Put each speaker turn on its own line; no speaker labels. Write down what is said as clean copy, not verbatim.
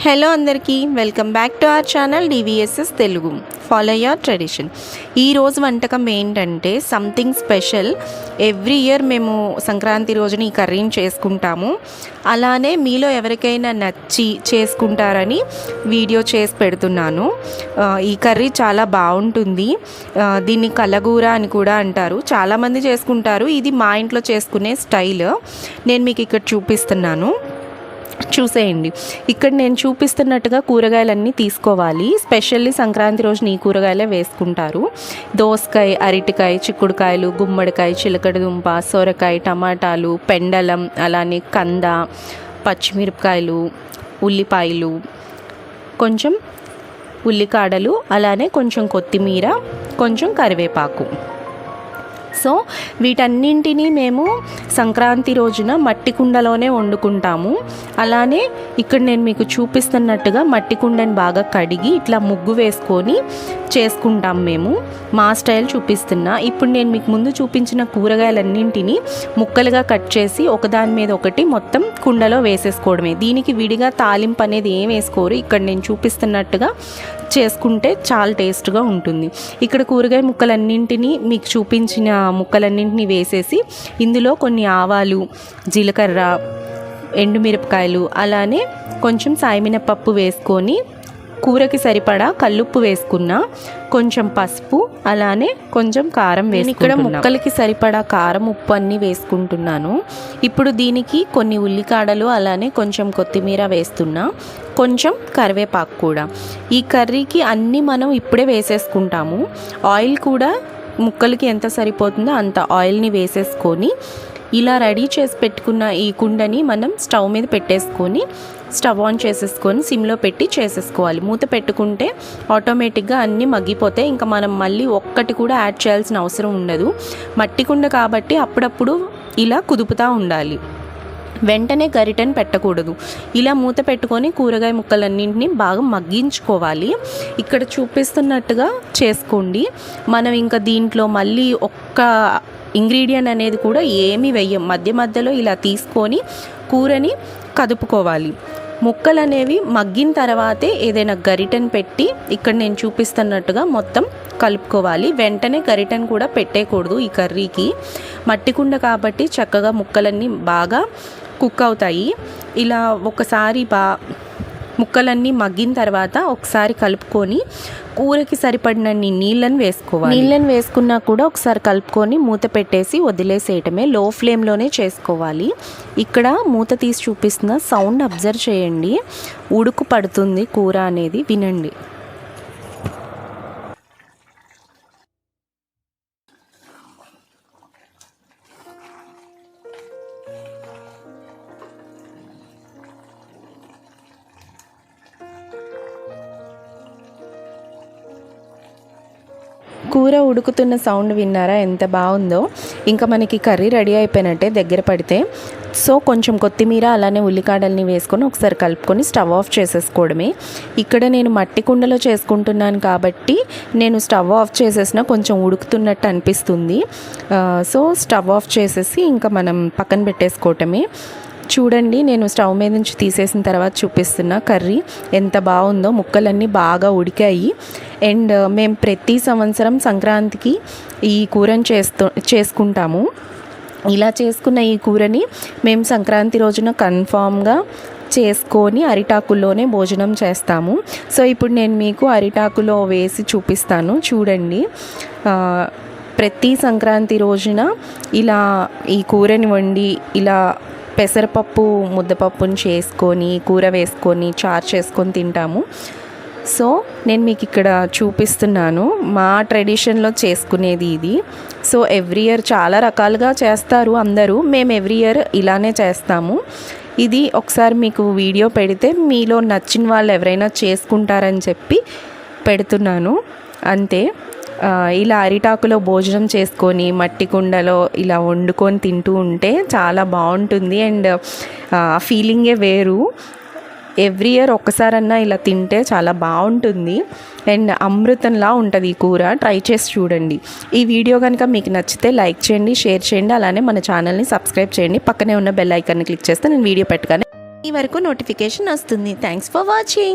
Hello అందరికీ welcome back to our channel DVSS Telugu. Follow your tradition. ఈరోజు వంటకం ఏంటంటే సంథింగ్ స్పెషల్. ఎవ్రీ ఇయర్ మేము సంక్రాంతి రోజున ఈ కర్రీని చేసుకుంటాము. అలానే మీలో ఎవరికైనా నచ్చి చేసుకుంటారని వీడియో చేసి పెడుతున్నాను. ఈ కర్రీ చాలా బాగుంటుంది. దీన్ని కలగూర అని కూడా అంటారు. చాలామంది చేసుకుంటారు. ఇది మా ఇంట్లో చేసుకునే స్టైల్. నేను మీకు ఇక్కడ చూపిస్తున్నాను, చూసేయండి. ఇక్కడ నేను చూపిస్తున్నట్టుగా కూరగాయలన్నీ తీసుకోవాలి. స్పెషల్లీ సంక్రాంతి రోజున ఈ కూరగాయలే వేసుకుంటారు. దోసకాయ, అరటికాయ, చిక్కుడుకాయలు, గుమ్మడికాయ, చిలకడదుంప, సొరకాయ, టమాటాలు, పెండలం, అలానే కంద, పచ్చిమిరపకాయలు, ఉల్లిపాయలు, కొంచెం ఉల్లికాడలు, అలానే కొంచెం కొత్తిమీర, కొంచెం కరివేపాకు. సో వీటన్నింటినీ మేము సంక్రాంతి రోజున మట్టి కుండలోనే వండుకుంటాము. అలానే ఇక్కడ నేను మీకు చూపిస్తున్నట్టుగా మట్టి కుండని బాగా కడిగి ఇట్లా ముగ్గు వేసుకొని చేసుకుంటాం మేము. మా స్టైల్ చూపిస్తున్నా. ఇప్పుడు నేను మీకు ముందు చూపించిన కూరగాయలన్నింటినీ ముక్కలుగా కట్ చేసి ఒకదాని మీద ఒకటి మొత్తం కుండలో వేసేసుకోవడమే. దీనికి విడిగా తాలింపు అనేది ఏం వేసుకోరు. ఇక్కడ నేను చూపిస్తున్నట్టుగా చేసుకుంటే చాలా టేస్ట్గా ఉంటుంది. ఇక్కడ కూరగాయ ముక్కలన్నింటినీ మీకు చూపించిన ముక్కలన్నింటినీ వేసేసి ఇందులో కొన్ని ఆవాలు, జీలకర్ర, ఎండుమిరపకాయలు, అలానే కొంచెం సాయమినపప్పు వేసుకొని కూరకి సరిపడా కల్లుప్పు వేసుకున్నా, కొంచెం పసుపు, అలానే కొంచెం కారం వేసుకున్నా. ఇక్కడ ముక్కలకి సరిపడా కారం, ఉప్పు అన్నీ వేసుకుంటున్నాను. ఇప్పుడు దీనికి కొన్ని ఉల్లికాడలు, అలానే కొంచెం కొత్తిమీర వేస్తున్నా, కొంచెం కరివేపాకు కూడా. ఈ కర్రీకి అన్నీ మనం ఇప్పుడే వేసేసుకుంటాము. ఆయిల్ కూడా ముక్కలకి ఎంత సరిపోతుందో అంత ఆయిల్ని వేసేసుకొని ఇలా రెడీ చేసి పెట్టుకున్న ఈ కుండని మనం స్టవ్ మీద పెట్టేసుకొని స్టవ్ ఆన్ చేసేసుకొని సిమ్లో పెట్టి చేసేసుకోవాలి. మూత పెట్టుకుంటే ఆటోమేటిక్గా అన్నీ మగ్గిపోతాయి. ఇంకా మనం మళ్ళీ ఒక్కటి కూడా యాడ్ చేయాల్సిన అవసరం ఉండదు. మట్టి కుండ కాబట్టి అప్పుడప్పుడు ఇలా కుదుపుతూ ఉండాలి. వెంటనే గరిటెని పెట్టకూడదు. ఇలా మూత పెట్టుకొని కూరగాయ ముక్కలన్నింటినీ బాగా మగ్గించుకోవాలి. ఇక్కడ చూపిస్తున్నట్టుగా చేసుకోండి. మనం ఇంకా దీంట్లో మళ్ళీ ఒక్క ఇంగ్రీడియంట్ అనేది కూడా ఏమీ వేయం. మధ్య మధ్యలో ఇలా తీసుకొని కూరని కదుపుకోవాలి. ముక్కలు అనేవి మగ్గిన తర్వాతే ఏదైనా గరిటెని పెట్టి ఇక్కడ నేను చూపిస్తున్నట్టుగా మొత్తం కలుపుకోవాలి. వెంటనే గరిటెను కూడా పెట్టేయకూడదు. ఈ కర్రీకి మట్టి కుండ కాబట్టి చక్కగా ముక్కలన్నీ బాగా కుక్ అవుతాయి. ఇలా ఒకసారి ముక్కలన్నీ మగ్గిన తర్వాత ఒకసారి కలుపుకొని కూరకి సరిపడినన్ని నీళ్ళని వేసుకోవాలి. నీళ్ళని వేసుకున్నా కూడా ఒకసారి కలుపుకొని మూత పెట్టేసి వదిలేసేయటమే. లో ఫ్లేమ్లోనే చేసుకోవాలి. ఇక్కడ మూత తీసి చూపిస్తున్న సౌండ్ అబ్జర్వ్ చేయండి. ఉడుకు పడుతుంది కూర అనేది, వినండి. కూర ఉడుకుతున్న సౌండ్ విన్నారా? ఎంత బాగుందో. ఇంకా మనకి కర్రీ రెడీ అయిపోయినట్టే దగ్గర పడితే. సో కొంచెం కొత్తిమీర, అలానే ఉల్లికాడల్ని వేసుకొని ఒకసారి కలుపుకొని స్టవ్ ఆఫ్ చేసేసుకోవడమే. ఇక్కడ నేను మట్టి కుండలో చేసుకుంటున్నాను కాబట్టి నేను స్టవ్ ఆఫ్ చేసేసిన కొంచెం ఉడుకుతున్నట్టు అనిపిస్తుంది. సో స్టవ్ ఆఫ్ చేసేసి ఇంకా మనం పక్కన పెట్టేసుకోవటమే. చూడండి, నేను స్టవ్ మీద నుంచి తీసేసిన తర్వాత చూపిస్తున్న కర్రీ ఎంత బాగుందో. ముక్కలన్నీ బాగా ఉడికాయి. అండ్ మేము ప్రతి సంవత్సరం సంక్రాంతికి ఈ కూరని చేసుకుంటాము. ఇలా చేసుకున్న ఈ కూరని మేము సంక్రాంతి రోజున కన్ఫామ్గా చేసుకొని అరిటాకుల్లోనే భోజనం చేస్తాము. సో ఇప్పుడు నేను మీకు అరిటాకులో వేసి చూపిస్తాను, చూడండి. ప్రతి సంక్రాంతి రోజున ఇలా ఈ కూరని వండి ఇలా పెసరపప్పు, ముద్దపప్పుని చేసుకొని కూర వేసుకొని చారు చేసుకొని తింటాము. సో నేను మీకు ఇక్కడ చూపిస్తున్నాను మా ట్రెడిషన్లో చేసుకునేది ఇది. సో ఎవ్రీ ఇయర్ చాలా రకాలుగా చేస్తారు అందరూ. మేము ఎవ్రీ ఇయర్ ఇలానే చేస్తాము. ఇది ఒకసారి మీకు వీడియో పెడితే మీలో నచ్చిన వాళ్ళు ఎవరైనా చేసుకుంటారని చెప్పి పెడుతున్నాను, అంతే. ఇలా అరిటాకులో భోజనం చేసుకొని మట్టి కుండలో ఇలా వండుకొని తింటూ ఉంటే చాలా బాగుంటుంది. అండ్ ఫీలింగే వేరు. ఎవ్రీ ఇయర్ ఒక్కసారన్నా ఇలా తింటే చాలా బాగుంటుంది. అండ్ అమృతంలా ఉంటుంది ఈ కూర. ట్రై చేసి చూడండి. ఈ వీడియో కనుక మీకు నచ్చితే లైక్ చేయండి, షేర్ చేయండి, అలానే మన ఛానల్ని సబ్స్క్రైబ్ చేయండి. పక్కనే ఉన్న బెల్ ఐకాన్ని క్లిక్ చేస్తే నేను వీడియో పెట్టగానే ఈ వరకు నోటిఫికేషన్ వస్తుంది. Thanks for watching.